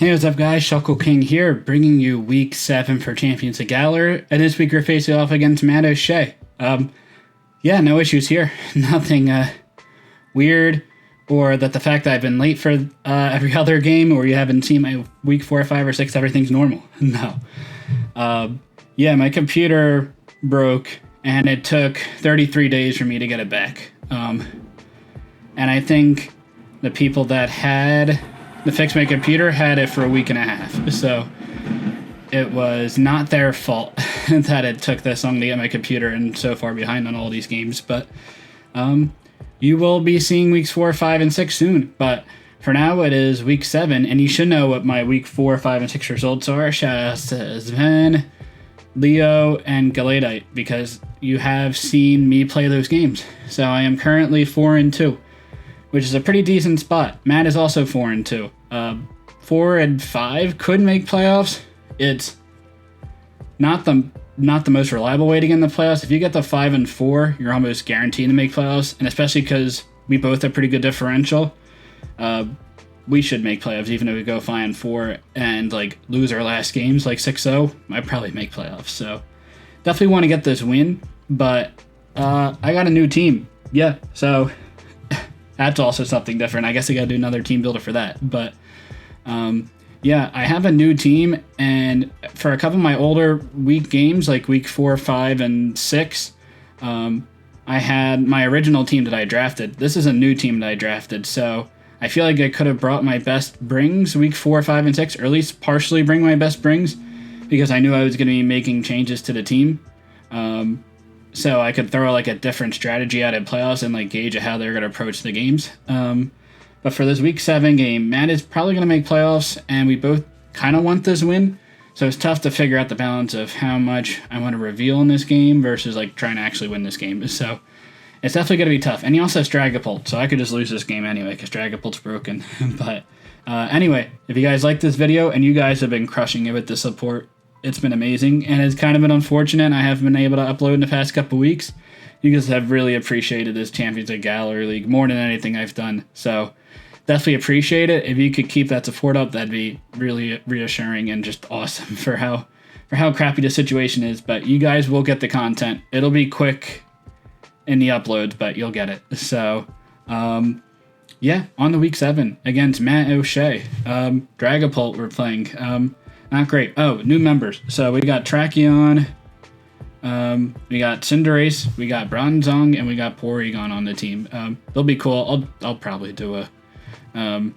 Hey, what's up, guys? Shuckle King here, bringing you Week 7 for Champions of Galar, and this week we're facing off against MattOshea. Yeah, no issues here. Nothing weird, or that the fact that I've been late for every other game, or you haven't seen my Week 4, 5, or 6, everything's normal. No. Yeah, my computer broke, and it took 33 days for me to get it back. And I think the people that had the fix my computer had it for a week and a half, so it was not their fault that it took this long to get my computer and so far behind on all these games. But you will be seeing weeks 4, 5, and 6 soon. But for now, it is week 7, and you should know what my week 4, 5, and 6 results are. Shout out to Sven, Leo, and Galadite, because you have seen me play those games. So I am currently 4-2. Which is a pretty decent spot. Matt is also 4-2. 4 and 5 could make playoffs. It's not the most reliable way to get in the playoffs. If you get the 5 and 4, you're almost guaranteed to make playoffs. And especially because we both have pretty good differential, we should make playoffs. Even if we go 5 and 4 and like lose our last games like 6-0, I'd probably make playoffs. So definitely want to get this win. But I got a new team. Yeah, so that's also something different. I guess I got to do another team builder for that. But yeah, I have a new team, and for a couple of my older week games, like week 4, 5, and 6, I had my original team that I drafted. This is a new team that I drafted, so I feel like I could have brought my best brings week 4, 5, and 6, or at least partially bring my best brings, because I knew I was going to be making changes to the team. So I could throw like a different strategy out in playoffs and like gauge how they're going to approach the games. But for this week 7 game, Matt is probably going to make playoffs, and we both kind of want this win. So it's tough to figure out the balance of how much I want to reveal in this game versus like trying to actually win this game. So it's definitely going to be tough. And he also has Dragapult, so I could just lose this game anyway because Dragapult's broken. But anyway, if you guys like this video, and you guys have been crushing it with the support, it's been amazing, and it's kind of been unfortunate I haven't been able to upload in the past couple weeks. You guys have really appreciated this Champions of Galar League more than anything I've done, so definitely appreciate it. If you could keep that support up, that'd be really reassuring and just awesome for how crappy the situation is. But you guys will get the content. It'll be quick in the uploads, but you'll get it. So yeah, on the week 7 against MattOshea, Dragapult we're playing. Not great. Oh, new members. So we got Tracheon, we got Cinderace, we got Bronzong, and we got Porygon on the team. They'll be cool. I'll probably do a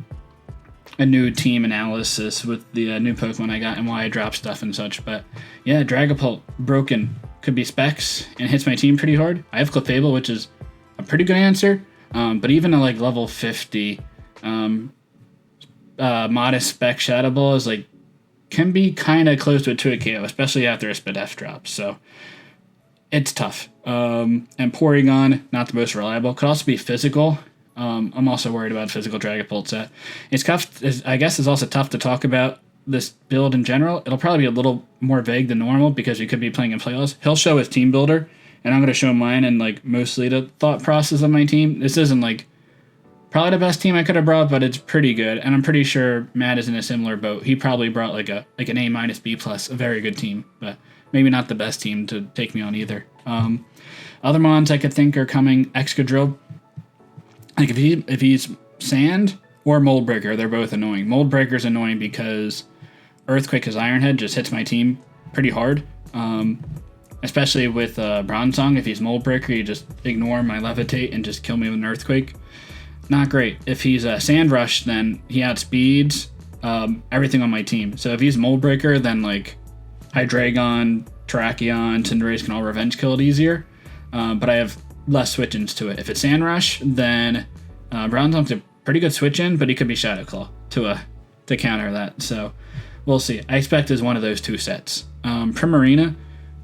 new team analysis with the new Pokemon I got and why I dropped stuff and such. But yeah, Dragapult broken. Could be specs and hits my team pretty hard. I have Clefable, which is a pretty good answer. But even at like level 50, modest spec Shadow Ball is like can be kind of close to a 2 KO, especially after a Spadef drop. So it's tough. And Porygon, not the most reliable. Could also be physical. I'm also worried about physical Dragapult set. It's tough. I guess it's also tough to talk about this build in general. It'll probably be a little more vague than normal because we could be playing in playoffs. He'll show his team builder, and I'm going to show mine and like mostly the thought process of my team. This isn't like probably the best team I could have brought, but it's pretty good, and I'm pretty sure Matt is in a similar boat. He probably brought like an A- B+, a very good team, but maybe not the best team to take me on either. Other mons I could think are coming. Excadrill, like if he's Sand or Mold Breaker, they're both annoying. Mold Breaker's annoying because Earthquake as Iron Head just hits my team pretty hard. Especially with Bronzong, if he's Mold Breaker, you just ignore my Levitate and just kill me with an Earthquake. Not great. If he's a Sand Rush, then he outspeeds everything on my team. So if he's Mold Breaker, then like Hydreigon, Terrakion, Cinderace can all revenge kill it easier. But I have less switch-ins to it. If it's Sand Rush, then Bronzong's a pretty good switch-in, but he could be Shadow Claw to counter that. So we'll see. I expect it's one of those two sets. Primarina,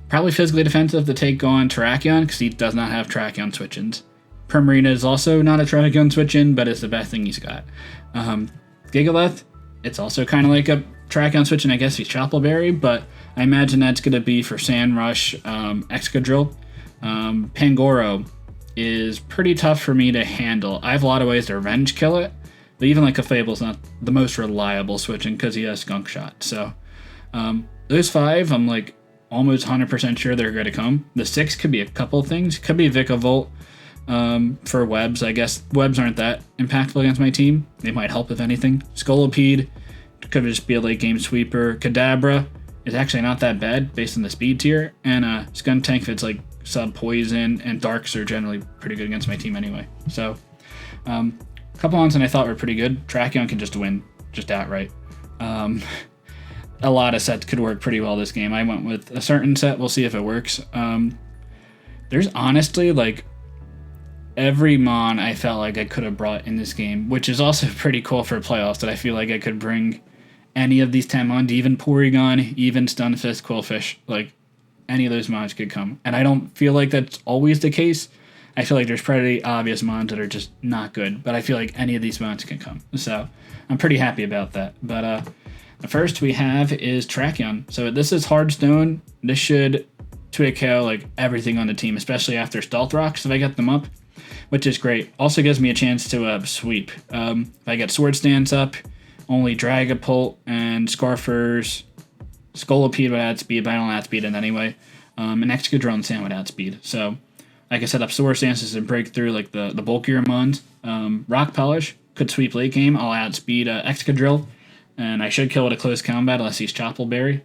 probably physically defensive to take on Terrakion because he does not have Terrakion switch-ins. Primarina is also not a Terrakion switch-in, but it's the best thing he's got. Gigalith, it's also kind of like a Terrakion switch-in. I guess he's Chople Berry, but I imagine that's going to be for Sand Rush, Excadrill. Pangoro is pretty tough for me to handle. I have a lot of ways to revenge kill it, But even like Clefable's not the most reliable switching because he has Skunk Shot. So those 5, I'm like almost 100% sure they're going to come. The 6 could be a couple things. Could be Vikavolt for webs. I guess webs aren't that impactful against my team. They might help if anything. Scolipede could just be a late game sweeper. Kadabra is actually not that bad based on the speed tier. And Skuntank fits like sub poison, and darks are generally pretty good against my team anyway. So a couple ones that I thought were pretty good. Tracheon can just win, just outright. A lot of sets could work pretty well this game. I went with a certain set. We'll see if it works. There's honestly like every Mon I felt like I could have brought in this game, which is also pretty cool for playoffs, that I feel like I could bring any of these 10 Mons, even Porygon, even Stunfisk, Quillfish, like any of those Mons could come. And I don't feel like that's always the case. I feel like there's pretty obvious Mons that are just not good, but I feel like any of these Mons can come. So I'm pretty happy about that. But the first we have is Tracheon. So this is Hard Stone. This should 2-hit KO like everything on the team, especially after Stealth Rocks if I get them up, which is great. Also gives me a chance to sweep. If I get Sword Stance up, only Dragapult and Scarfers, Scolipede would add speed, but I don't add speed in anyway. And Excadrill and Sand would add speed. So I can set up Sword Stances and break through like the bulkier Mons. Rock Polish could sweep late game. I'll add speed Excadrill, and I should kill it a close combat unless he's Choppleberry.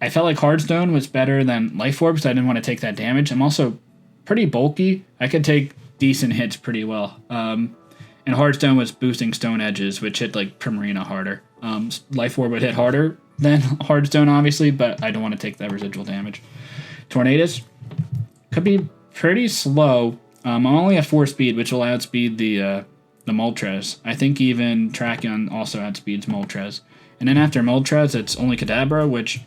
I felt like Hardstone was better than Life Orb because I didn't want to take that damage. I'm also pretty bulky. I could take decent hits pretty well. And Hardstone was boosting Stone Edges, which hit like Primarina harder. Life Orb would hit harder than Hardstone, obviously, but I don't want to take that residual damage. Tornadus could be pretty slow. I'm only at 4 speed, which will outspeed the Moltres. I think even Tracheon also outspeeds Moltres. And then after Moltres, it's only Kadabra, which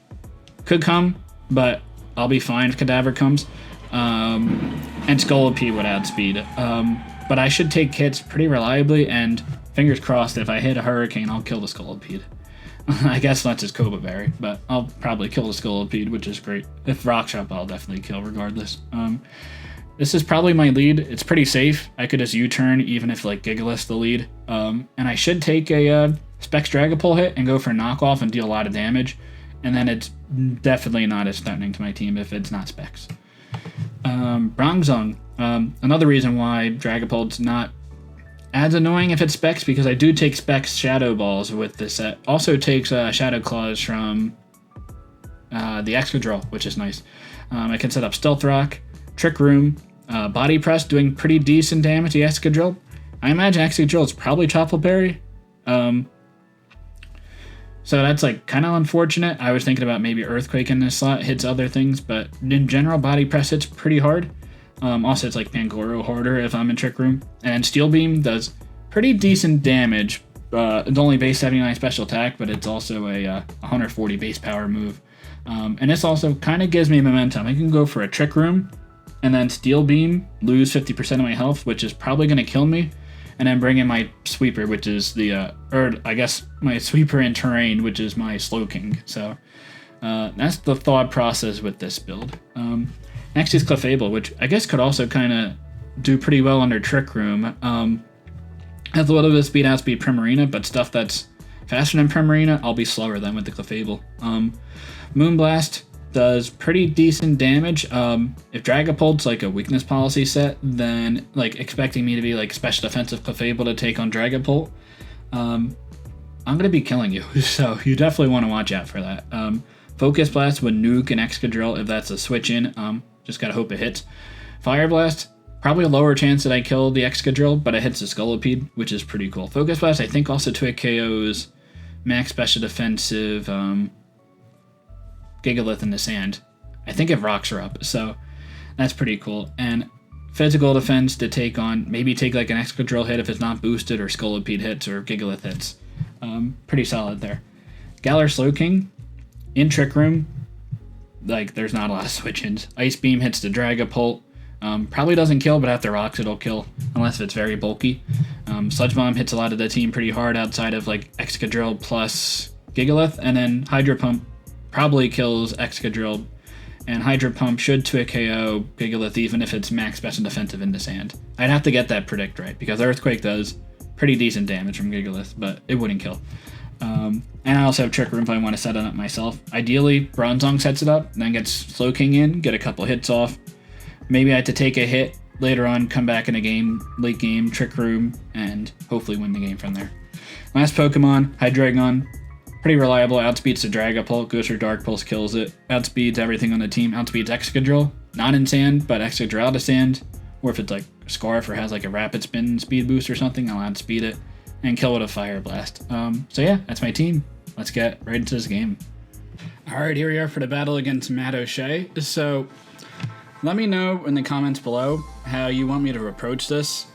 could come, but I'll be fine if Kadabra comes. And Scolipede would outspeed. But I should take hits pretty reliably, and fingers crossed if I hit a Hurricane, I'll kill the Scolipede. I guess that's his Cobra Berry, but I'll probably kill the Scolipede, which is great. If Rock Chop, I'll definitely kill regardless. This is probably my lead. It's pretty safe. I could just U-turn even if like Gigalith's the lead. And I should take a Specs Dragapult hit and go for knockoff and deal a lot of damage. And then it's definitely not as threatening to my team if it's not Specs. Bronzong. Another reason why Dragapult's not as annoying if it's Specs, because I do take Specs Shadow Balls with this set. Also takes Shadow Claws from the Excadrill, which is nice. I can set up Stealth Rock, Trick Room, Body Press doing pretty decent damage to the Excadrill. I imagine Excadrill is probably Choppleberry. So that's like kind of unfortunate. I was thinking about maybe Earthquake in this slot, hits other things, but in general, Body Press hits pretty hard. Also, it's like Pangoro harder if I'm in Trick Room. And Steel Beam does pretty decent damage. It's only base 79 special attack, but it's also a 140 base power move. And this also kind of gives me momentum. I can go for a Trick Room, and then Steel Beam, lose 50% of my health, which is probably going to kill me. And then bring in my Sweeper, which is my Sweeper in Terrain, which is my Slowking. So that's the thought process with this build. Next is Clefable, which I guess could also kind of do pretty well under Trick Room. Has a little bit of speed, outspeed Primarina, but stuff that's faster than Primarina, I'll be slower than with the Clefable. Moonblast does pretty decent damage. If Dragapult's like a weakness policy set, then like expecting me to be like special defensive Clefable to take on Dragapult, I'm gonna be killing you. So you definitely want to watch out for that. Focus Blast would nuke an Excadrill if that's a switch in. Just gotta hope it hits. Fire Blast, probably a lower chance that I kill the Excadrill, but it hits the Scolipede, which is pretty cool. Focus Blast, I think also 2-hit KOs max special defensive Gigalith in the sand. I think if rocks are up, so that's pretty cool. And physical defense to take on, maybe take like an Excadrill hit if it's not boosted, or Scolipede hits, or Gigalith hits. Pretty solid there. Galar Slowking in Trick Room, like there's not a lot of switch-ins. Ice Beam hits the Dragapult. Probably doesn't kill, but after rocks it'll kill, unless it's very bulky. Sludge Bomb hits a lot of the team pretty hard outside of like Excadrill plus Gigalith, and then Hydro Pump probably kills Excadrill, and Hydro Pump should 2-hit KO Gigalith even if it's max special defensive in the sand. I'd have to get that predict right, because Earthquake does pretty decent damage from Gigalith, but it wouldn't kill. And I also have Trick Room if I want to set it up myself. Ideally, Bronzong sets it up, then gets Slow King in, get a couple hits off. Maybe I have to take a hit later on, come back in a game, late game, Trick Room, and hopefully win the game from there. Last Pokemon, Hydreigon. Pretty reliable, outspeeds the Dragapult, goes for Dark Pulse, kills it. Outspeeds everything on the team, outspeeds Excadrill. Not in Sand, but Excadrill out of Sand. Or if it's like Scarf or has like a Rapid Spin speed boost or something, I'll outspeed it and kill with a Fire Blast. So yeah, that's my team. Let's get right into this game. Alright, here we are for the battle against MattOshea. So, let me know in the comments below how you want me to approach this.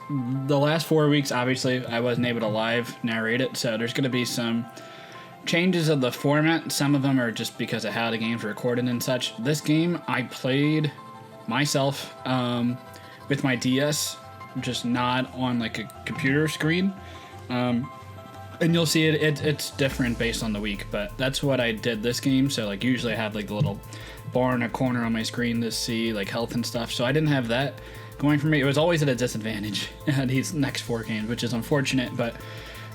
The last 4 weeks, obviously, I wasn't able to live narrate it, so there's going to be some changes of the format. Some of them are just because of how the game's recorded and such. This game, I played myself with my DS, just not on like a computer screen. And you'll see it's different based on the week, but that's what I did this game. So like usually I have like the little bar in a corner on my screen to see like health and stuff. So I didn't have that going for me. It was always at a disadvantage these next 4 games, which is unfortunate, but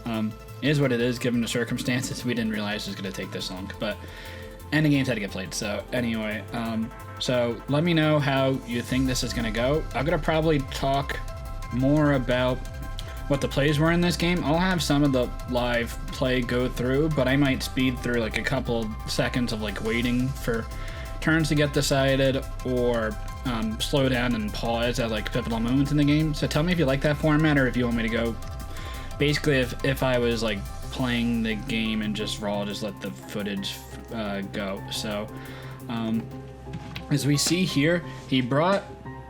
it is what it is given the circumstances. We didn't realize it was going to take this long, and the games had to get played. So anyway, so let me know how you think this is going to go. I'm going to probably talk more about what the plays were in this game. I'll have some of the live play go through, but I might speed through like a couple seconds of like waiting for turns to get decided, or slow down and pause at like pivotal moments in the game. So tell me if you like that format, or if you want me to go basically if I was like playing the game and just raw, just let the footage go. So as we see here, he brought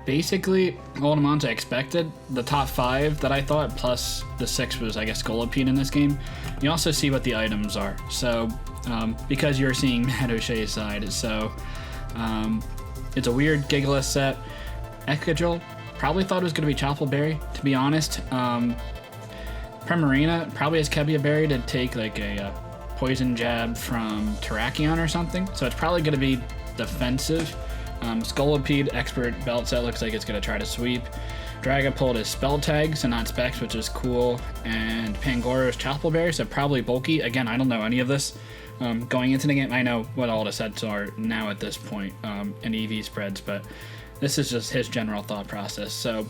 basically all the mons I expected. The top 5 that I thought, plus the 6 was, I guess, Scolipede in this game. You also see what the items are. So, because you're seeing MattOshea's side, so it's a weird Gigalith set. Excadrill, probably thought it was going to be Chople Berry, to be honest. Primarina probably has Kebia Berry to take like a poison jab from Terrakion or something. So it's probably going to be defensive. Scolipede, Expert Belt Set, looks like it's going to try to sweep. Dragapult is Spell Tag, so not Specs, which is cool. And Pangoro is Chople Berry, so probably bulky. Again, I don't know any of this. Going into the game, I know what all the sets are now at this point, and EV spreads, but this is just his general thought process. So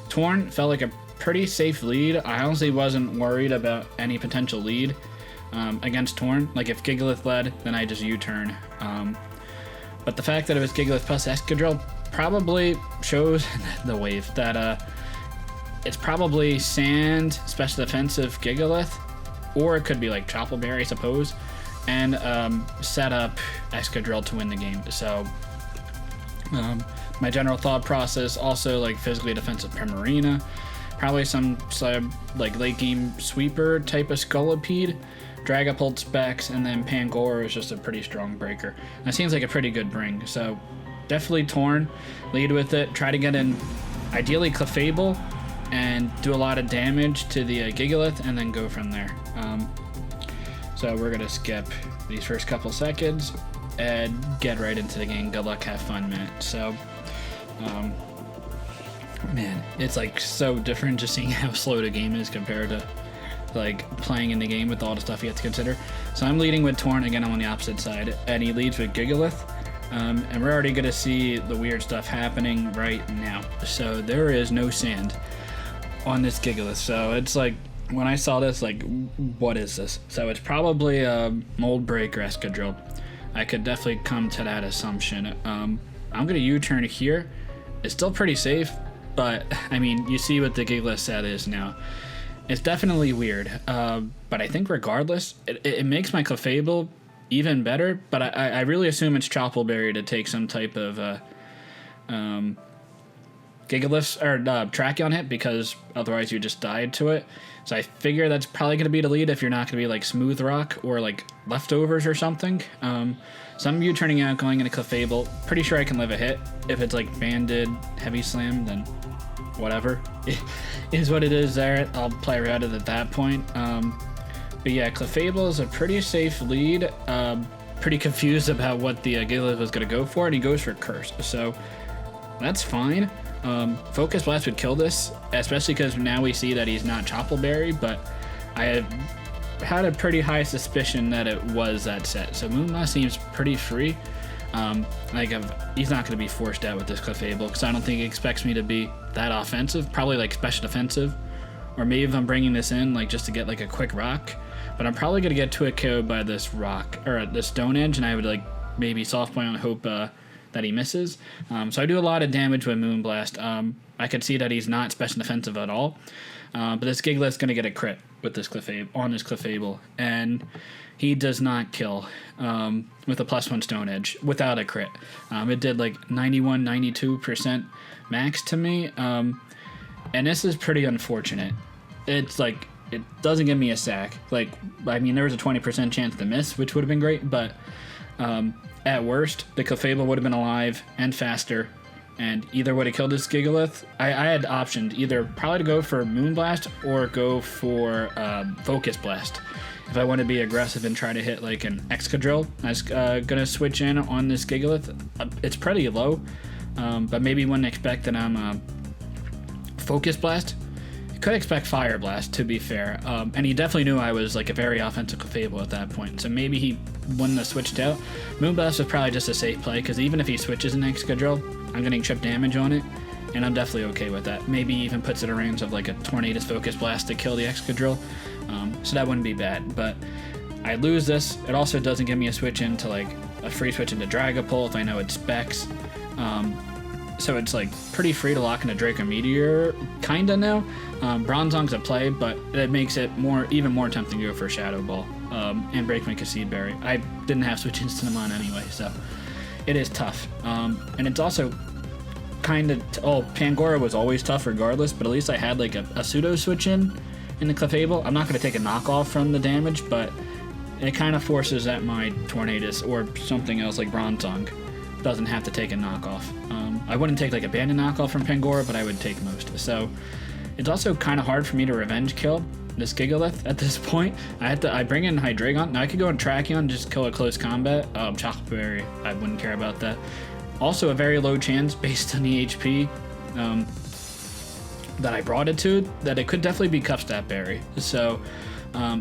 Torn felt like a pretty safe lead. I honestly wasn't worried about any potential lead against Torn. Like if Gigalith led, then I just U-turn. But the fact that it was Gigalith plus Excadrill probably shows the wave that it's probably Sand, Special Defensive Gigalith, or it could be like Chople Berry, I suppose, and set up Excadrill to win the game. So my general thought process, also like physically defensive Primarina, probably some like late game sweeper type of Scolipede, Dragapult Specs, and then Pangoro is just a pretty strong breaker. That seems like a pretty good bring, so definitely Torn, lead with it, try to get in ideally Clefable, and do a lot of damage to the Gigalith, and then go from there. So we're going to skip these first couple seconds, and get right into the game. Good luck, have fun, Matt. So, man, it's like so different just seeing how slow the game is compared to like playing in the game with all the stuff you have to consider. So I'm leading with Torn, again I'm on the opposite side, and he leads with Gigalith, and we're already going to see the weird stuff happening right now. So there is no Sand on this Gigalith, so it's like when I saw this, like, what is this? So it's probably a Mold Break or Excadrill. I could definitely come to that assumption. I'm going to U-turn here. It's still pretty safe, but I mean, you see what the Gigalith set is now. It's definitely weird, but I think regardless, it makes my Clefable even better, but I really assume it's Chople Berry to take some type of Gigalith or Tracheon hit, because otherwise you just died to it. So I figure that's probably going to be the lead if you're not going to be like Smooth Rock or like Leftovers or something. Some of you turning out going into Clefable, pretty sure I can live a hit. If it's like Banded Heavy Slam, then whatever. It is what it is there. I'll play around it at that point. But yeah, Clefable is a pretty safe lead. Pretty confused about what the Gigalith was going to go for, and he goes for Curse. So that's fine. Focus Blast would kill this, especially because now we see that he's not Choppleberry, but I had a pretty high suspicion that it was that set. So Moonblast seems pretty free. He's not going to be forced out with this Clefable because I don't think he expects me to be that offensive. Probably like special defensive, or maybe if I'm bringing this in like just to get like a quick rock. But I'm probably going to get to a KO by this rock or this Stone Edge, and I would like maybe soft play on hope that he misses. So I do a lot of damage with Moonblast. I could see that he's not special defensive at all. But this Gigalith's going to get a crit with this Clefable, and he does not kill with a +1 Stone Edge without a crit. It did like 91, 92% max to me, and this is pretty unfortunate. It's like, it doesn't give me a sack. Like, I mean, there was a 20% chance to miss, which would have been great, but at worst, the Clefable would have been alive and faster, and either would have killed this Gigalith. I had optioned either probably to go for Moonblast or go for Focus Blast. If I want to be aggressive and try to hit like an Excadrill, I was going to switch in on this Gigalith. It's pretty low, but maybe you wouldn't expect that I'm Focus Blast. You could expect Fire Blast, to be fair. And he definitely knew I was like a very offensive Clefable at that point, so maybe he wouldn't have switched out. Moonblast was probably just a safe play, because even if he switches an Excadrill, I'm getting chip damage on it, and I'm definitely okay with that. Maybe even puts it in range of like a Tornadus Focus Blast to kill the Excadrill, so that wouldn't be bad. But I lose this. It also doesn't give me a switch into like a free switch into Dragapult if I know it specs. So it's like pretty free to lock into Draco Meteor, kinda now. Bronzong's a play, but it makes it even more tempting to go for Shadow Ball and break my Seed Berry. I didn't have switch into them on anyway, so it is tough. And it's also kind of Pangoro was always tough regardless, but at least I had like a pseudo switch in the Clefable. I'm not going to take a knockoff from the damage, but it kind of forces that my Tornadus or something else like Bronzong doesn't have to take a knockoff. I wouldn't take like a banded knockoff from Pangoro, but I would take most. So it's also kind of hard for me to revenge kill this Gigalith at this point. I bring in Hydreigon. Now I could go in Tracheon and just kill a close combat. Chocolate, I wouldn't care about that. Also a very low chance based on the HP that I brought it to, that it could definitely be Cuffstat Berry. So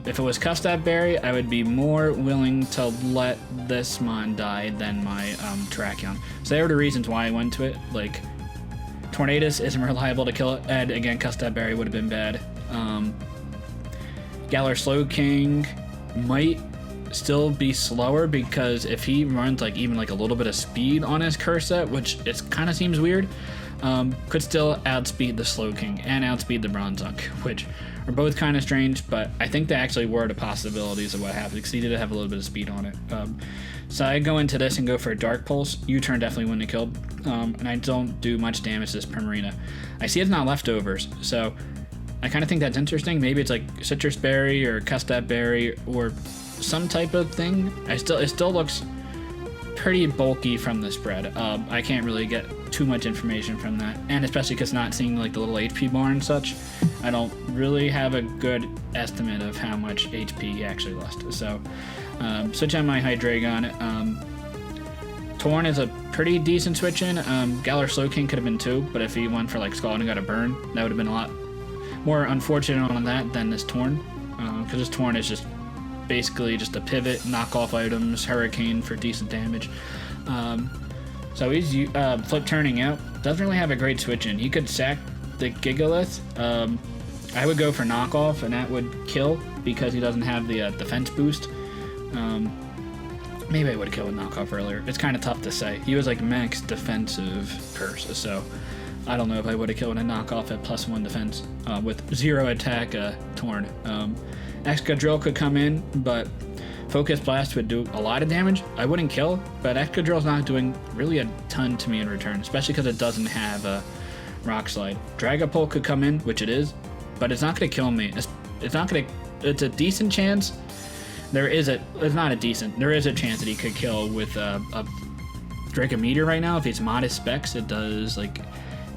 if it was Cuffstat Berry, I would be more willing to let this mon die than my Tracheon. So there were the reasons why I went to it. Like, Tornadus isn't reliable to kill it, and again, Cuffstat Berry would have been bad. Galar Slowking might still be slower, because if he runs like even like a little bit of speed on his curse set, which it kind of seems weird, could still outspeed the Slowking and outspeed the Bronzong, which are both kind of strange, but I think they actually were the possibilities of what happened, because he did have a little bit of speed on it. So I go into this and go for a Dark Pulse. U-turn definitely wouldn't have killed, and I don't do much damage to this Primarina. I see it's not leftovers, so I kind of think that's interesting. Maybe it's like Citrus Berry or Cuffstat Berry or some type of thing. It still looks pretty bulky from the spread. I can't really get too much information from that, and especially because not seeing like the little HP bar and such, I don't really have a good estimate of how much HP he actually lost. So switch on my Hydreigon. Torn is a pretty decent switch in. Galar Slowking could have been too, but if he went for like Scald and got a burn, that would have been a lot more unfortunate on that than this Torn, because this Torn is just basically just a pivot, knock off items, Hurricane for decent damage. So he's flip turning out. Doesn't really have a great switch in. He could sack the Gigalith. I would go for knockoff, and that would kill because he doesn't have the defense boost. Maybe I would have killed a knockoff earlier. It's kind of tough to say. He was like max defensive curse, so I don't know if I would have killed a knockoff at +1 defense with 0 attack Torn. Excadrill could come in, but Focus Blast would do a lot of damage. I wouldn't kill, but Excadrill's not doing really a ton to me in return, especially because it doesn't have a Rock Slide. Dragapult could come in, which it is, but it's not going to kill me. It's not going to. It's a decent chance. It's not a decent. There is a chance that he could kill with a Draco Meteor right now. If it's modest specs, it does like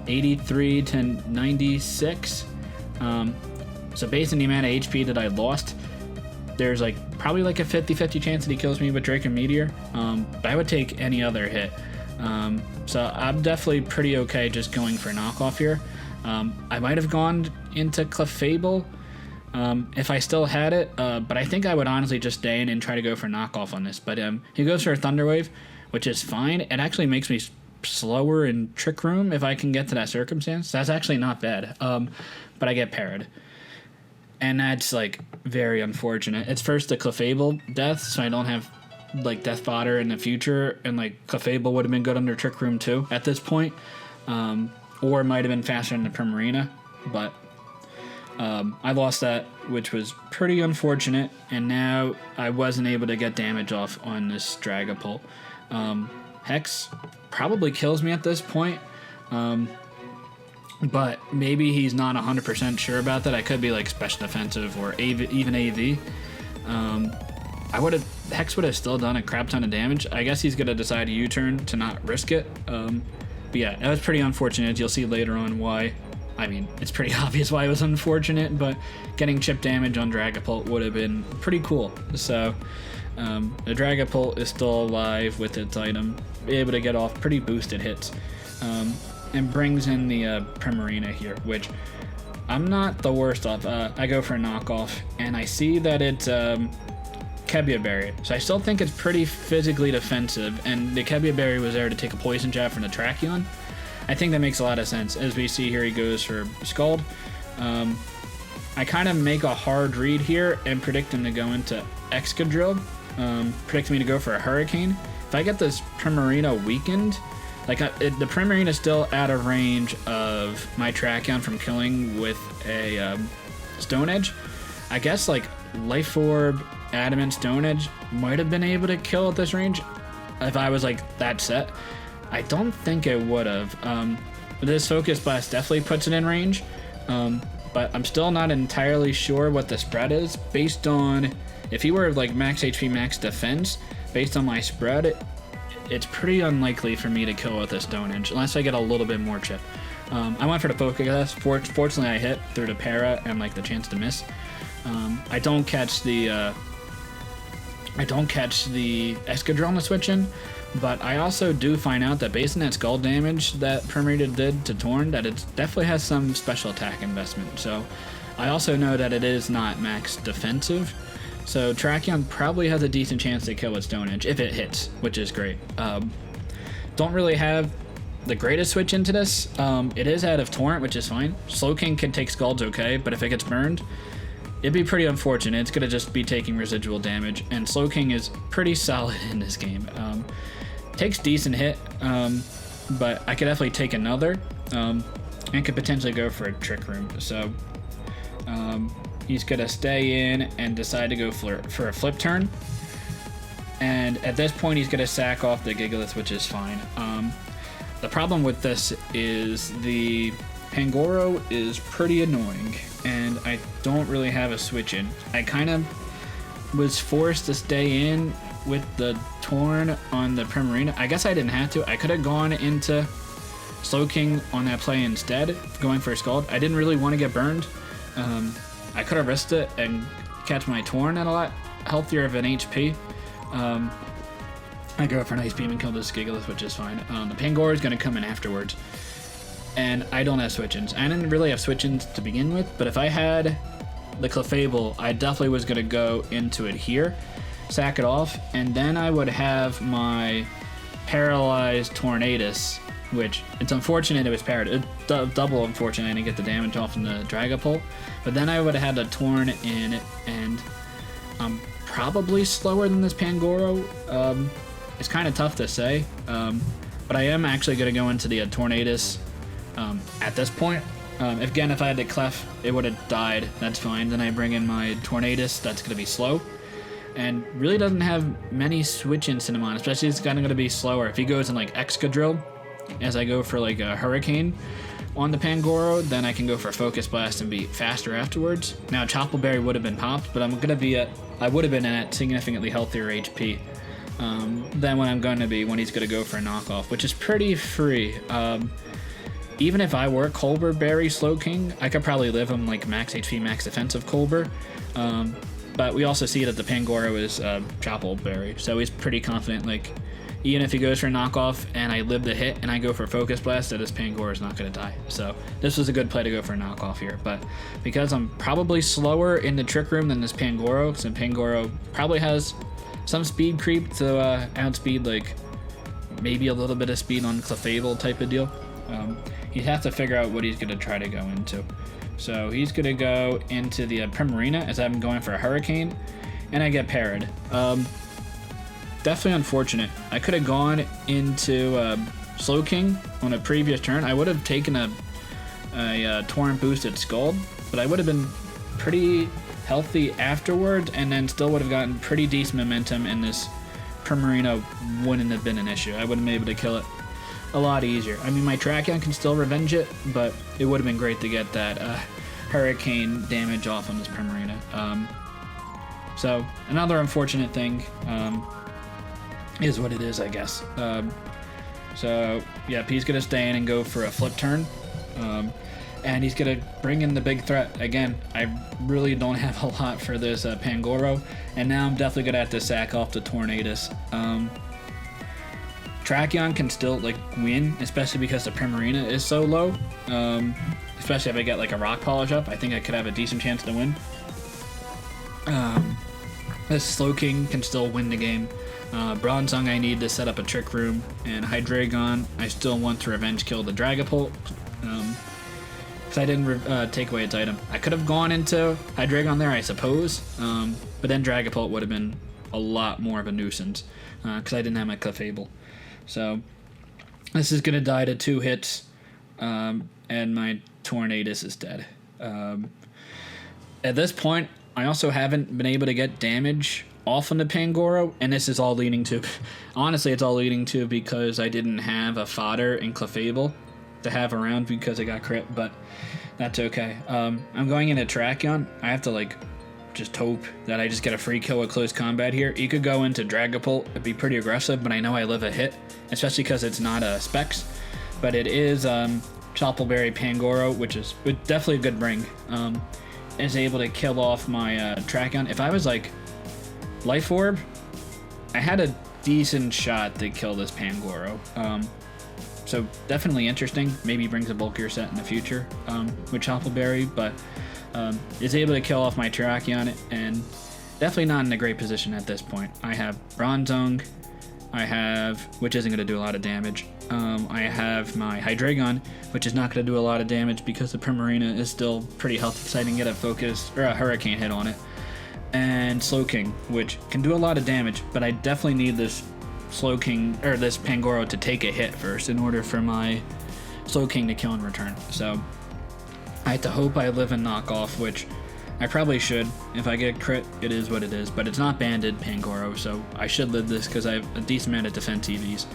83 to 96. So based on the amount of HP that I lost, there's like probably like a 50-50 chance that he kills me with Draco Meteor. But I would take any other hit. So I'm definitely pretty okay just going for knockoff here. I might have gone into Clefable if I still had it, but I think I would honestly just stay in and try to go for knockoff on this. But he goes for a Thunder Wave, which is fine. It actually makes me slower in Trick Room if I can get to that circumstance. That's actually not bad, but I get parried. And that's, like, very unfortunate. It's first the Clefable death, so I don't have, like, Death Fodder in the future, and, like, Clefable would have been good under Trick Room, too, at this point. Or it might have been faster in the Primarina, but I lost that, which was pretty unfortunate, and now I wasn't able to get damage off on this Dragapult. Hex probably kills me at this point, but maybe he's not 100% sure about that. I could be like special defensive or even AV. Hex would have still done a crap ton of damage. I guess he's gonna decide a U-turn to not risk it. But yeah, that was pretty unfortunate. You'll see later on why. I mean, it's pretty obvious why it was unfortunate, but getting chip damage on Dragapult would have been pretty cool. So the Dragapult is still alive with its item, able to get off pretty boosted hits, and brings in the Primarina here, which I'm not the worst off. I go for a knockoff, and I see that it's Kebia Berry, so I still think it's pretty physically defensive, and the Kebia Berry was there to take a Poison Jab from the Tracheon. I think that makes a lot of sense. As we see here, he goes for Scald. I kind of make a hard read here and predict him to go into Excadrill, predict me to go for a Hurricane. If I get this Primarina weakened, like the Primarina is still out of range of my Tracheon from killing with a Stone Edge. I guess like Life Orb, Adamant, Stone Edge might have been able to kill at this range if I was like that set. I don't think it would have. This Focus Blast definitely puts it in range, but I'm still not entirely sure what the spread is based on if he were like max HP, max defense. Based on my spread, it's pretty unlikely for me to kill with a Stone Edge unless I get a little bit more chip. I went for the Focus. Fortunately, I hit through the Para and like the chance to miss. I don't catch the Excadrill on the switch in. But I also do find out that based on that Scald damage that Primarina did to Torn, that it definitely has some special attack investment. So I also know that it is not max defensive. So Tracheon probably has a decent chance to kill with Stone Edge if it hits, which is great. Don't really have the greatest switch into this. It is out of Torrent, which is fine. Slowking can take Scalds okay, but if it gets burned, it'd be pretty unfortunate. It's going to just be taking residual damage, and Slowking is pretty solid in this game. Takes decent hit, but I could definitely take another, and could potentially go for a Trick Room. So he's going to stay in and decide to go for a Flip Turn. And at this point, he's going to sack off the Gigalith, which is fine. The problem with this is the Pangoro is pretty annoying, and I don't really have a switch in. I kind of was forced to stay in with the Torn on the Primarina. I guess I didn't have to. I could have gone into Slowking on that play instead, going for a Scald. I didn't really want to get burned. I could have risked it and catch my Torn at a lot healthier of an HP. I go for an Ice Beam and kill this Gigalith, which is fine. The Pangoro is going to come in afterwards. And I don't have switch-ins. I didn't really have switch-ins to begin with, but if I had the Clefable, I definitely was going to go into it here, sack it off, and then I would have my Paralyzed Tornadus, which it's unfortunate it was parried. It's double unfortunate I didn't get the damage off in the Dragapult, but then I would have had a Torn in it, and I'm probably slower than this Pangoro. It's kind of tough to say, but I am actually going to go into the Tornadus at this point. If I had the Clef, it would have died. That's fine. Then I bring in my Tornadus. That's going to be slow. And really doesn't have many switch-in Cinnamon, especially it's kind of going to be slower. If he goes in like Excadrill, as I go for like a Hurricane on the Pangoro, then I can go for Focus Blast and be faster afterwards. Now Chople Berry would have been popped, but I would have been at significantly healthier HP than when I'm going to be when he's going to go for a knockoff, which is pretty free. Even if I were Colbur Berry Slowking, I could probably live him like max HP, max defensive Colbur. But we also see that the Pangoro is Chople Berry, so he's pretty confident. Like, even if he goes for a knockoff and I live the hit and I go for Focus Blast, that his Pangoro is not going to die. So this was a good play to go for a knockoff here. But because I'm probably slower in the Trick Room than this Pangoro, since Pangoro probably has some speed creep to outspeed, like maybe a little bit of speed on Clefable type of deal, he'd have to figure out what he's going to try to go into. So he's going to go into the Primarina as I'm going for a Hurricane, and I get parried. Definitely unfortunate. I could have gone into Slowking on a previous turn. I would have taken a Torrent boosted Scald, but I would have been pretty healthy afterwards, and then still would have gotten pretty decent momentum, and this Primarina wouldn't have been an issue. I would have been able to kill it a lot easier. I mean, my Tracheon can still revenge it, but it would have been great to get that Hurricane damage off on this Primarina. So another unfortunate thing. Is what it is, I guess. So, yeah, he's going to stay in and go for a flip turn. And he's going to bring in the big threat. Again, I really don't have a lot for this Pangoro. And now I'm definitely going to have to sack off the Tornadus. Tracheon can still, like, win, especially because the Primarina is so low. Especially if I get, like, a Rock Polish up. I think I could have a decent chance to win. This Slowking can still win the game. Bronzong I need to set up a Trick Room, and Hydreigon I still want to revenge kill the Dragapult, because I didn't take away its item. I could have gone into Hydreigon there, I suppose, but then Dragapult would have been a lot more of a nuisance, because I didn't have my Clefable. So this is going to die to 2 hits, and my Tornadus is dead. At this point, I also haven't been able to get damage off on the Pangoro, and this is all leading to, honestly, it's all leading to because I didn't have a fodder in Clefable to have around because I got crit, but that's okay. I'm going into Tracheon. I have to, like, just hope that I just get a free kill with close combat here. You could go into Dragapult, it'd be pretty aggressive, but I know I live a hit, especially because it's not a Specs, but it is Choppleberry Pangoro, which is definitely a good bring. Is able to kill off my Tracheon. If I was, like, Life Orb, I had a decent shot to kill this Pangoro. So definitely interesting. Maybe brings a bulkier set in the future with Choppleberry, but is able to kill off my Tracheon, and definitely not in a great position at this point. I have Bronzong, which isn't going to do a lot of damage. I have my Hydreigon, which is not going to do a lot of damage because the Primarina is still pretty healthy, so I can get a Focus or a Hurricane hit on it. And Slowking, which can do a lot of damage, but I definitely need this Slowking or this Pangoro to take a hit first in order for my Slowking to kill in return. So I have to hope I live and knock off, which I probably should. If I get crit, it is what it is, but it's not banded Pangoro, so I should live this because I have a decent amount of defense EVs.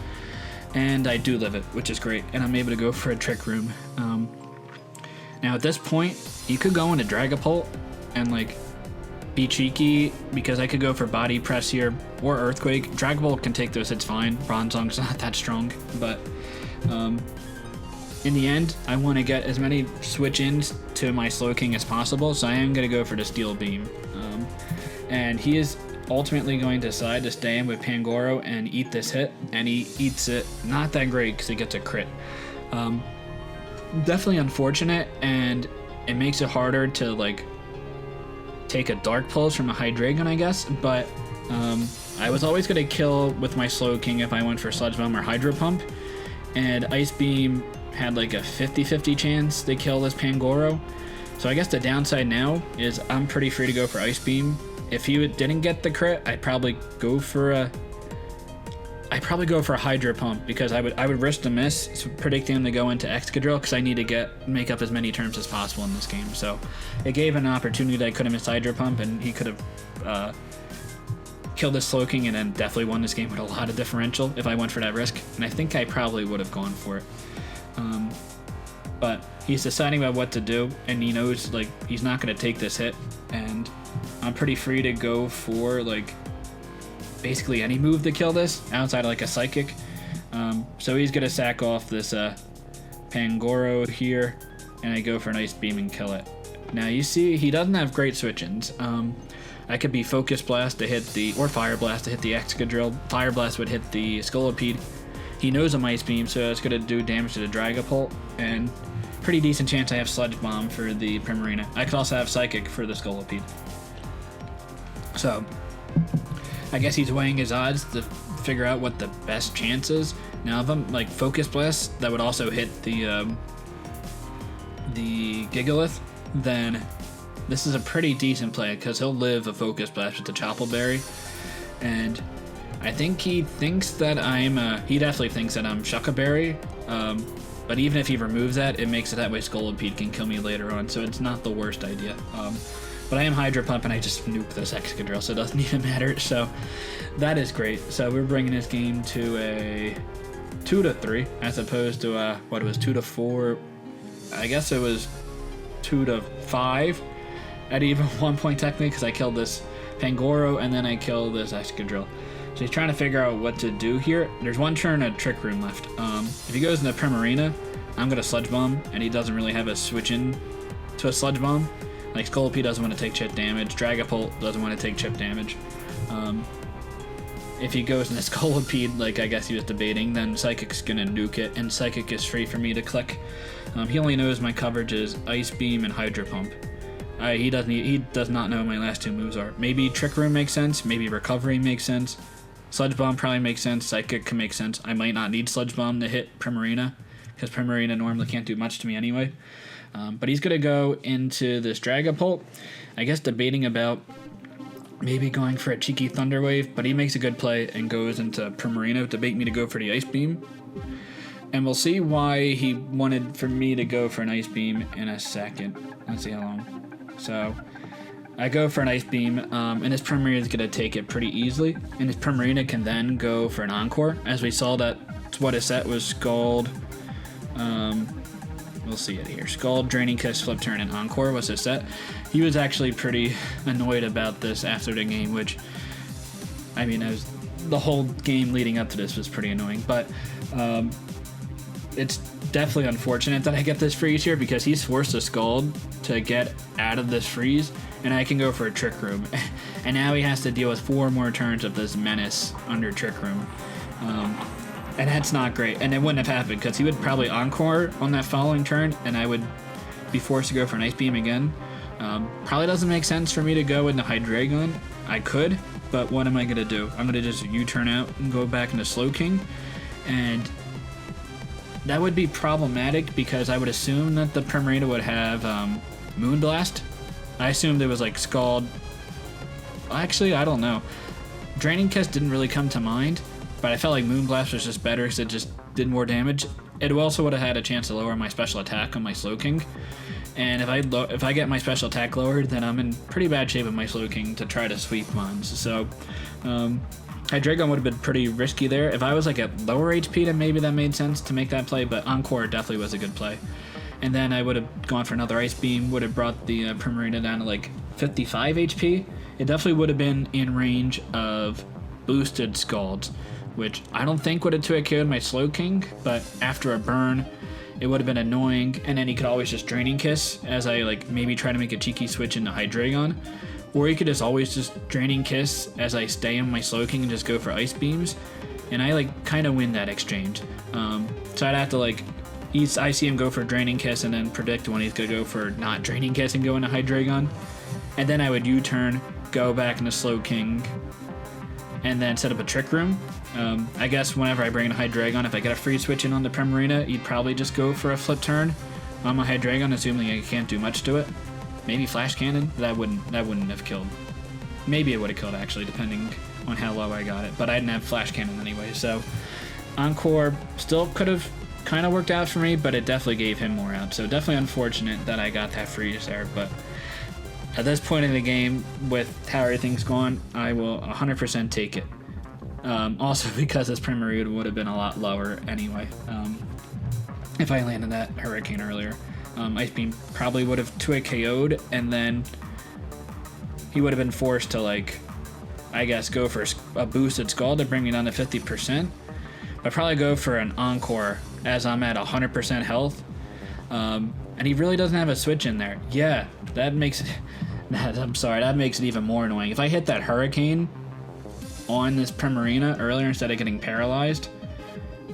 And I do live it, which is great, and I'm able to go for a Trick Room. Now at this point, you could go into Dragapult and, like, be cheeky, because I could go for Body Press here, or Earthquake. Dragapult can take those hits fine. Bronzong's not that strong, but in the end, I want to get as many switch-ins to my Slowking as possible, so I am going to go for the Steel Beam. And he is ultimately going to decide to stay in with Pangoro and eat this hit, and he eats it not that great because he gets a crit. Definitely unfortunate, and it makes it harder to, like, take a Dark Pulse from a Hydreigon, I guess, but I was always going to kill with my Slowking if I went for Sludge Bomb or Hydro Pump, and Ice Beam had like a 50-50 chance to kill this Pangoro. So I guess the downside now is I'm pretty free to go for Ice Beam. If he didn't get the crit, I'd probably go for a Hydro Pump, because I would risk the miss, predicting him to go into Excadrill, because I need to make up as many turns as possible in this game. So it gave an opportunity that I could have missed Hydro Pump, and he could have killed this Slowking and then definitely won this game with a lot of differential if I went for that risk. And I think I probably would have gone for it. But he's deciding about what to do, and he knows, like, he's not going to take this hit, and I'm pretty free to go for, like, basically any move to kill this outside of, like, a Psychic. So he's going to sack off this Pangoro here, and I go for an Ice Beam and kill it. Now you see he doesn't have great switch-ins. I I could be Focus Blast to hit the, or Fire Blast to hit the Excadrill. Fire Blast would hit the Scolipede. He knows I'm Ice Beam, so it's going to do damage to the Dragapult, and pretty decent chance I have Sludge Bomb for the Primarina. I could also have Psychic for the Scolipede. So, I guess he's weighing his odds to figure out what the best chance is. Now, if I'm like Focus Blast, that would also hit the Gigalith, then this is a pretty decent play because he'll live a Focus Blast with the Chople Berry, and I think he thinks that he definitely thinks that I'm Shucka Berry, but even if he removes that, it makes it that way Scolipede can kill me later on, so it's not the worst idea. But I am Hydro Pump and I just nuked this Excadrill, so it doesn't even matter, so that is great. So we're bringing this game to a 2-3 as opposed to what it was 2-4. I guess it was 2-5 at even one point technically because I killed this Pangoro and then I killed this Excadrill. So he's trying to figure out what to do here. There's one turn of Trick Room left. If he goes into Primarina, I'm going to Sludge Bomb, and he doesn't really have a switch in to a Sludge Bomb. Like, Scolipede doesn't want to take chip damage. Dragapult doesn't want to take chip damage. If he goes into Scolipede, like I guess he was debating, then Psychic's going to nuke it, and Psychic is free for me to click. He only knows my coverage is Ice Beam and Hydro Pump. He does not know what my last two moves are. Maybe Trick Room makes sense. Maybe Recovery makes sense. Sludge Bomb probably makes sense. Psychic can make sense. I might not need Sludge Bomb to hit Primarina because Primarina normally can't do much to me anyway. But he's going to go into this Dragapult. I guess debating about maybe going for a cheeky Thunder Wave, but he makes a good play and goes into Primarina to bait me to go for the Ice Beam. And we'll see why he wanted for me to go for an Ice Beam in a second. Let's see how long. So I go for an Ice Beam, and his Primarina is going to take it pretty easily. And his Primarina can then go for an Encore. As we saw, that's what his set was, Scald. We'll see it here. Scald, Draining Kiss, Flip Turn, and Encore was his set. He was actually pretty annoyed about this after the game, which, I mean, the whole game leading up to this was pretty annoying. But it's definitely unfortunate that I get this freeze here because he's forced to Scald to get out of this freeze, and I can go for a Trick Room. And now he has to deal with 4 more turns of this menace under Trick Room. And that's not great. And it wouldn't have happened because he would probably Encore on that following turn, and I would be forced to go for an Ice Beam again. Probably doesn't make sense for me to go into Hydreigon. I could, but what am I going to do? I'm going to just U-turn out and go back into Slowking. And that would be problematic because I would assume that the Primarina would have Moonblast. I assumed it was like Scald. Actually, I don't know. Draining Kiss didn't really come to mind, but I felt like Moonblast was just better because it just did more damage. It also would have had a chance to lower my special attack on my Slowking. And if I get my special attack lowered, then I'm in pretty bad shape with my Slowking to try to sweep mons. So Hydreigon would have been pretty risky there. If I was like at lower HP, then maybe that made sense to make that play, but Encore definitely was a good play. And then I would have gone for another Ice Beam, would have brought the Primarina down to like 55 HP. It definitely would have been in range of boosted Scalds, which I don't think would have 2-hit KO'd my Slowking, but after a burn, it would have been annoying, and then he could always just Draining Kiss as I like maybe try to make a cheeky switch into Hydreigon. Or he could just always just Draining Kiss as I stay in my Slowking and just go for Ice Beams, and I like kind of win that exchange. So I'd have to like, I see him go for Draining Kiss and then predict when he's gonna go for not Draining Kiss and go into Hydreigon, and then I would U-turn, go back into Slowking, and then set up a Trick Room. I guess whenever I bring in a Hydreigon, if I get a free switch in on the Primarina, he'd probably just go for a Flip Turn on my Hydreigon, assuming I can't do much to it. Maybe Flash Cannon? That wouldn't have killed. Maybe it would have killed, actually, depending on how low I got it. But I didn't have Flash Cannon anyway, so Encore still could have kind of worked out for me, but it definitely gave him more out. So definitely unfortunate that I got that freeze there, but at this point in the game, with how everything's gone, I will 100% take it. Also because this Primarina would have been a lot lower anyway, if I landed that Hurricane earlier. Ice Beam probably would have 2-hit KO'd, and then he would have been forced to, like, I guess, go for a boosted Scald to bring me down to 50%. I'd probably go for an Encore as I'm at 100% health. And he really doesn't have a switch in there. Yeah, that makes it... I'm sorry, that makes it even more annoying. If I hit that Hurricane on this Primarina earlier instead of getting paralyzed,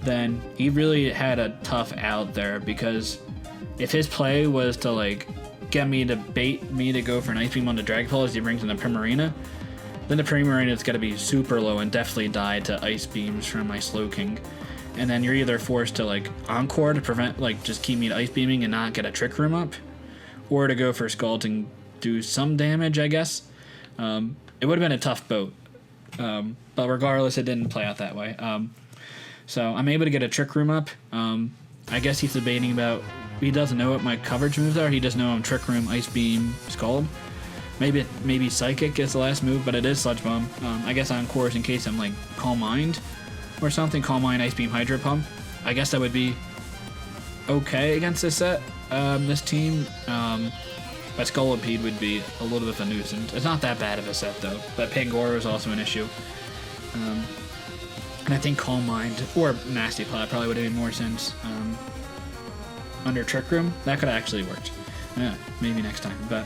then he really had a tough out there, because if his play was to like get me to bait me to go for an Ice Beam on the Dragapult as he brings in the Primarina, then the Primarina's got to be super low and definitely die to Ice Beams from my Slowking. And then you're either forced to like Encore to prevent, like just keep me to Ice Beaming and not get a Trick Room up, or to go for Scald and do some damage, I guess. It would have been a tough boat. But regardless, it didn't play out that way. So I'm able to get a Trick Room up. I guess he's debating about, he doesn't know what my coverage moves are. He doesn't know I'm Trick Room, Ice Beam, Scald. Maybe Psychic is the last move, but it is Sludge Bomb. I guess Encore in case I'm like Calm Mind or something. Calm Mind, Ice Beam, Hydro Pump. I guess that would be okay against this set, this team. But Scolipede would be a little bit of a nuisance. It's not that bad of a set though. But Pangoro is also an issue. And I think Calm Mind or Nasty Plot probably would have made more sense under Trick Room. That could have actually worked. Yeah, maybe next time. But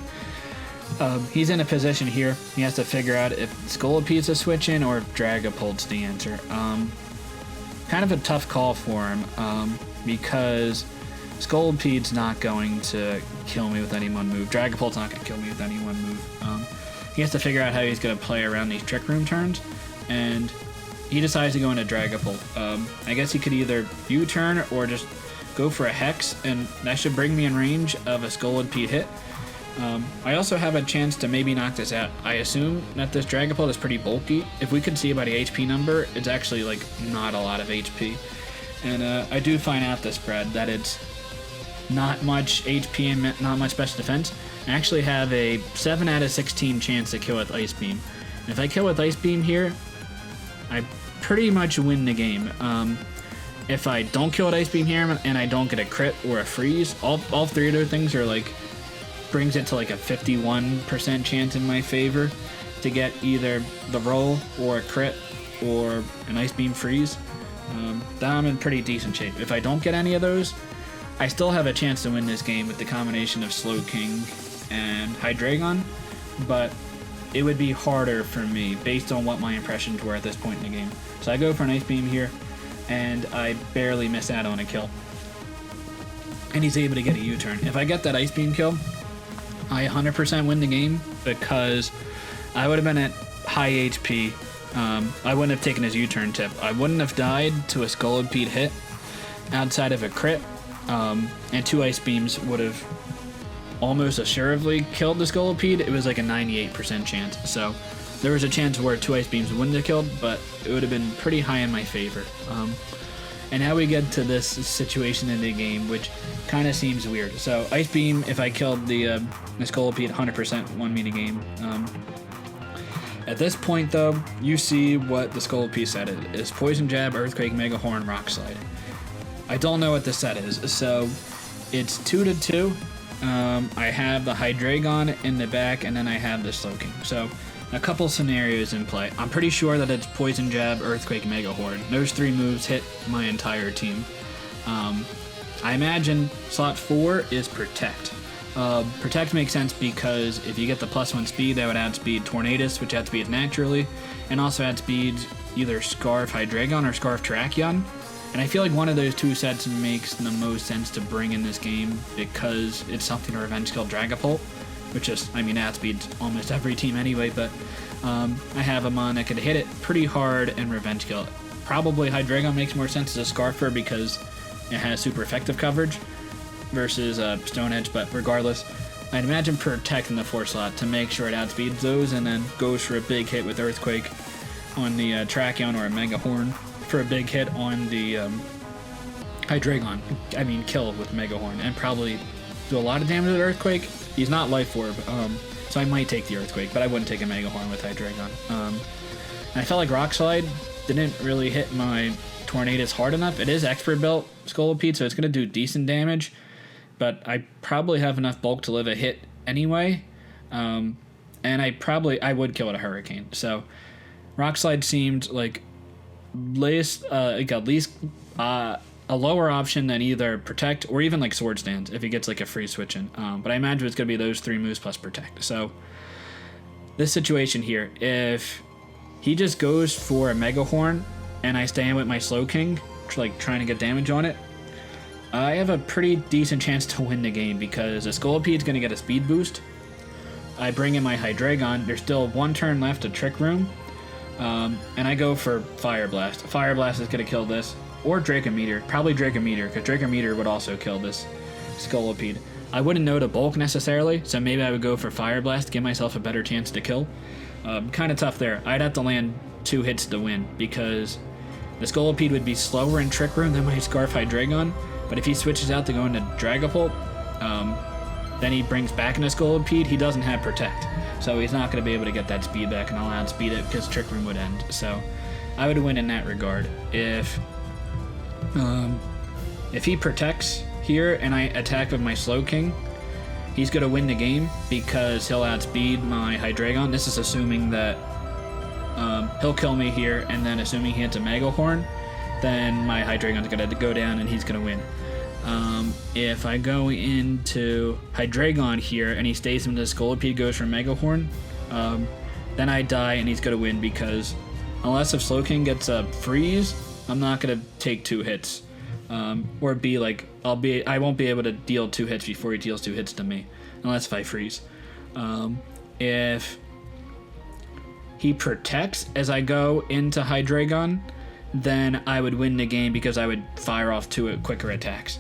he's in a position here. He has to figure out if Scolipede's a switch in or if Dragapult's the answer. Kind of a tough call for him because Scolipede's not going to kill me with any one move. Dragapult's not going to kill me with any one move. He has to figure out how he's going to play around these Trick Room turns, and he decides to go into Dragapult. I guess he could either U-turn or just go for a Hex, and that should bring me in range of a Scolipede hit. I also have a chance to maybe knock this out. I assume that this Dragapult is pretty bulky. If we could see by the HP number, it's actually like not a lot of HP. And I do find out the spread that it's not much HP and not much special defense. I actually have a 7 out of 16 chance to kill with Ice Beam. And if I kill with Ice Beam here, I pretty much win the game. If I don't kill with Ice Beam here and I don't get a crit or a freeze, all three of those things are like, brings it to like a 51% chance in my favor to get either the roll or a crit or an Ice Beam freeze. Then I'm in pretty decent shape. If I don't get any of those, I still have a chance to win this game with the combination of Slowking and Hydreigon, but it would be harder for me based on what my impressions were at this point in the game. So I go for an Ice Beam here, and I barely miss out on a kill. And he's able to get a U-turn. If I get that Ice Beam kill, I 100% win the game because I would have been at high HP. I wouldn't have taken his U-turn tip. I wouldn't have died to a Scolipede hit outside of a crit, and 2 Ice Beams would have almost assuredly killed the Scolipede. It was like a 98% chance. So there was a chance where 2 Ice Beams wouldn't have killed, but it would have been pretty high in my favor. And now we get to this situation in the game, which kind of seems weird. So Ice Beam, if I killed the Scolipede, 100% won me the game. At this point, though, you see what the Scolipede set is. Poison Jab, Earthquake, Mega Horn, Rock Slide. I don't know what the set is, so it's 2-2. I have the Hydreigon in the back, and then I have the Slowking. So a couple scenarios in play. I'm pretty sure that it's Poison Jab, Earthquake, Mega Horn. Those 3 moves hit my entire team. I imagine slot 4 is Protect. Protect makes sense because if you get the +1 speed, that would add speed Tornadus, which adds speed naturally, and also adds speed either Scarf Hydreigon or Scarf Terrakion. And I feel like one of those 2 sets makes the most sense to bring in this game because it's something to revenge kill Dragapult, which is, I mean, outspeeds almost every team anyway, but I have a mon that could hit it pretty hard and revenge kill it. Probably Hydreigon makes more sense as a Scarfer because it has super effective coverage versus Stone Edge, but regardless, I'd imagine Protect in the 4 slot to make sure it outspeeds those and then goes for a big hit with Earthquake on the Terrakion or a Mega Horn for a big hit on the Hydreigon. I mean, kill with Mega Horn and probably do a lot of damage with Earthquake. He's not Life Orb, so I might take the Earthquake, but I wouldn't take a Mega Horn with Hydreigon. And I felt like Rock Slide didn't really hit my Tornadus hard enough. It is Expert Belt Scolipede, so it's going to do decent damage, but I probably have enough bulk to live a hit anyway, and I would kill it a Hurricane. So Rock Slide seemed like at least a a lower option than either Protect or even like Sword Stance if he gets like a free switch in. But I imagine it's going to be those 3 moves plus Protect. So this situation here, if he just goes for a Mega Horn and I stay in with my Slow King, like trying to get damage on it, I have a pretty decent chance to win the game because the Scolipede is going to get a speed boost. I bring in my Hydreigon. There's still 1 turn left to Trick Room. And I go for Fire Blast. Fire Blast is going to kill this. Or Dracometer. Probably Dracometer, because Dracometer would also kill this Scolipede. I wouldn't know to bulk necessarily, so maybe I would go for Fire Blast to give myself a better chance to kill. Kind of tough there. I'd have to land 2 hits to win, because the Scolipede would be slower in Trick Room than my Scarf Hydreigon, but if he switches out to go into Dragapult, then he brings back into Scolipede, he doesn't have Protect. So he's not going to be able to get that speed back, and I'll outspeed it because Trick Room would end. So I would win in that regard. If he protects here and I attack with my Slow King, he's going to win the game because he'll outspeed my Hydreigon. This is assuming that he'll kill me here, and then assuming he hits a Mega Horn, then my Hydreigon's going to go down and he's going to win. If I go into Hydreigon here and he stays in the Scolipede, goes for Mega Horn, then I die and he's going to win because unless if Slow King gets a freeze, I'm not going to take 2 hits. Or be like, I won't be able to deal 2 hits before he deals 2 hits to me, unless if I freeze. If he protects as I go into Hydreigon, then I would win the game because I would fire off 2 quicker attacks.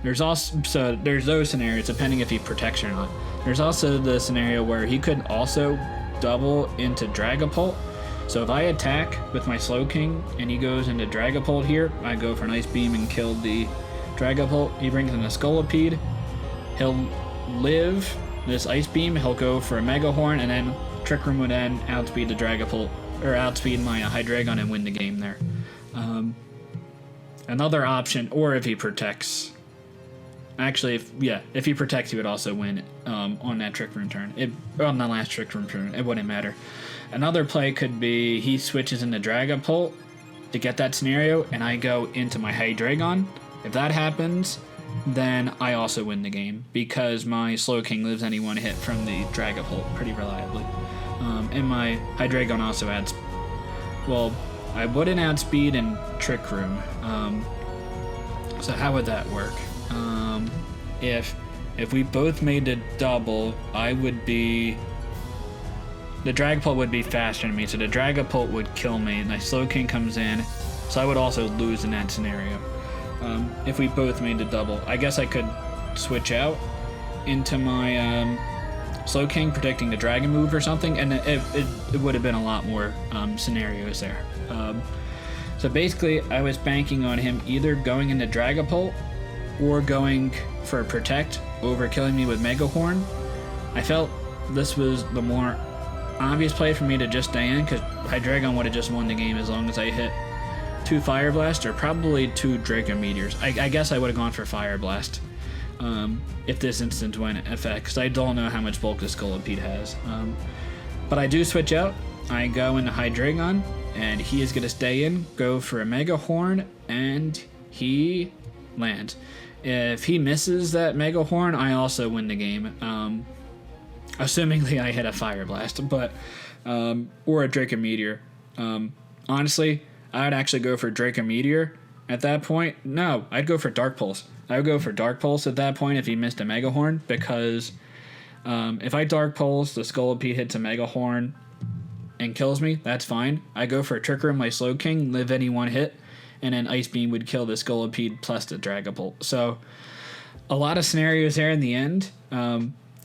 There's those scenarios depending if he protects or not. There's also the scenario where he could also double into Dragapult. So if I attack with my Slow King and he goes into Dragapult here, I go for an Ice Beam and kill the Dragapult. He brings in a Scolipede. He'll live this Ice Beam. He'll go for a Mega Horn, and then Trick Room would then outspeed the Dragapult, or outspeed my Hydreigon and win the game there. Another option, or if he protects. Actually, if he protects, he would also win on that Trick Room turn. On the last Trick Room turn, it wouldn't matter. Another play could be he switches into Dragapult to get that scenario, and I go into my Hydreigon. If that happens, then I also win the game because my Slow King lives any 1 hit from the Dragapult pretty reliably. And my Hydreigon also adds... Well, I wouldn't add speed in Trick Room. So how would that work? If we both made a double, I would be... The Dragapult would be faster than me, so the Dragapult would kill me, and my Slow King comes in, so I would also lose in that scenario. If we both made the double, I guess I could switch out into my Slow King, protecting the Dragon move or something, and it would have been a lot more scenarios there. So basically, I was banking on him either going into Dragapult or going for a Protect over killing me with Mega Horn. I felt this was the more obvious play for me to just stay in, because Hydreigon would have just won the game as long as I hit 2 Fire Blast or probably 2 Draco Meteors. I guess I would have gone for Fire Blast if this instant went effect, because I don't know how much bulk the Scolipede has. But I do switch out. I go into Hydreigon, and he is going to stay in, go for a Mega Horn, and he lands. If he misses that Mega Horn, I also win the game. Assumingly I hit a Fire Blast, but or a Draco Meteor. Honestly, I would actually go for Draco Meteor at that point. No, I'd go for Dark Pulse. I would go for Dark Pulse at that point if he missed a Mega Horn, because if I Dark Pulse, the Scolipede hits a Mega Horn and kills me, that's fine. I go for a Trick Room, my Slow King, live any 1 hit, and then Ice Beam would kill the Scolipede plus the Dragapult. So a lot of scenarios there in the end.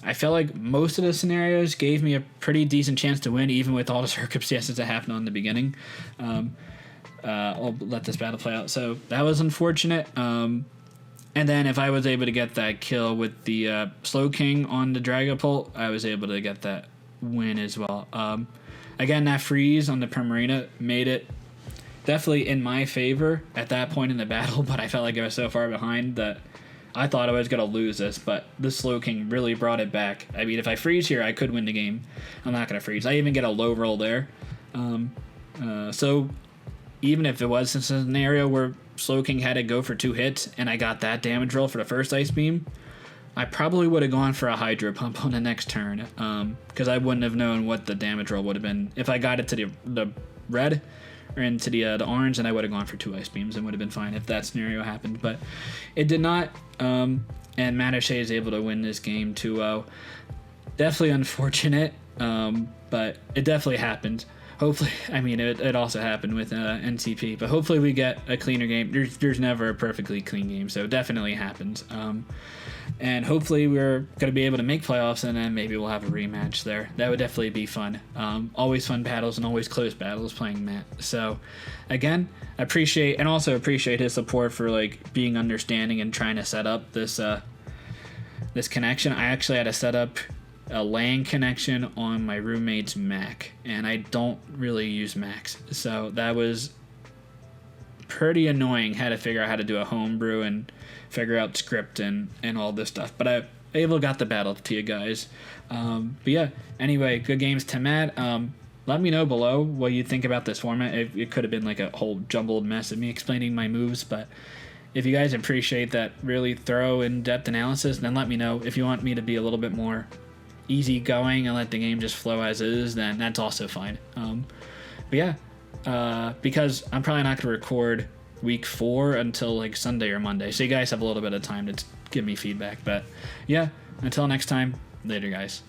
I felt like most of the scenarios gave me a pretty decent chance to win, even with all the circumstances that happened on the beginning. I'll let this battle play out. So that was unfortunate. And then if I was able to get that kill with the Slow King on the Dragapult, I was able to get that win as well. Again, that freeze on the Primarina made it definitely in my favor at that point in the battle, but I felt like I was so far behind that I thought I was going to lose this, but the Slow King really brought it back. I mean, if I freeze here, I could win the game. I'm not going to freeze. I even get a low roll there. So even if it was a scenario where Slowking had to go for 2 hits, and I got that damage roll for the first Ice Beam, I probably would have gone for a Hydro Pump on the next turn, because I wouldn't have known what the damage roll would have been. If I got it to the red or into the orange, then I would have gone for 2 Ice Beams and would have been fine if that scenario happened. But it did not, and MattOshea is able to win this game 2-0. Definitely unfortunate, but it definitely happened. Hopefully, I mean, it also happened with NCP, but hopefully we get a cleaner game. There's never a perfectly clean game, so it definitely happens. And hopefully we're going to be able to make playoffs, and then maybe we'll have a rematch there. That would definitely be fun. Always fun battles and always close battles playing Matt. So, again, appreciate his support for like being understanding and trying to set up this this connection. I actually had to set up a LAN connection on my roommate's Mac, and I don't really use Macs, so that was pretty annoying. Had to figure out how to do a homebrew and figure out script and all this stuff, but I able got the battle to you guys. But yeah, anyway, good games to Matt. Let me know below what you think about this format. It could have been like a whole jumbled mess of me explaining my moves, but if you guys appreciate that really thorough, in-depth analysis, then let me know. If you want me to be a little bit more easygoing and let the game just flow as is, then that's also fine. But yeah, because I'm probably not going to record week 4 until like Sunday or Monday, so you guys have a little bit of time to give me feedback. But yeah, until next time, later guys.